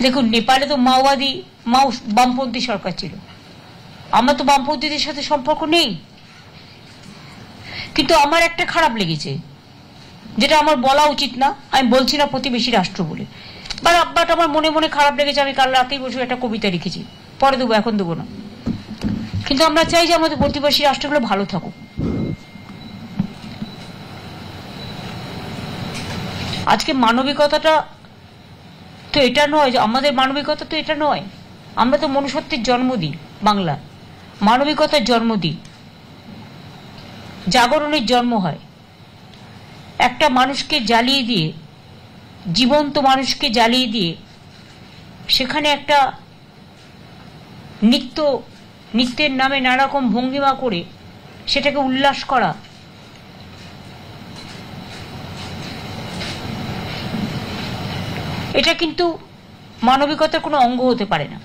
দেখুন, নেপালে তো বামপন্থী সরকার ছিল। আমার তো বামপন্থীদের সাথে সম্পর্ক নেই, কিন্তু আমার একটা খারাপ লেগেছে, যেটা আমার বলা উচিত না, আমি বলছি না প্রতিবেশী রাষ্ট্র বলে, বাট আমার মনে মনে খারাপ লেগেছে। আমি কাল রাতেই বসে একটা কবিতা লিখেছি, পরে দেবো, এখন দেবো না। কিন্তু আমরা চাই যে আমাদের প্রতিবেশী রাষ্ট্রগুলো ভালো থাকুক। আজকে মানবিকতাটা তো এটা নয়, যে আমাদের মানবিকতা তো এটা নয়। আমরা তো মনুষ্যত্বের জন্ম দিই, বাংলা মানবিকতার জন্ম দিই, জাগরণের জন্ম হয়। একটা মানুষকে জ্বালিয়ে দিয়ে, জীবন্ত মানুষকে জ্বালিয়ে দিয়ে সেখানে একটা নৃত্যের নামে নানা রকম ভঙ্গিমা করে সেটাকে উল্লাস করা, এটা কিন্তু মানবিকতার কোনো অঙ্গ হতে পারে না।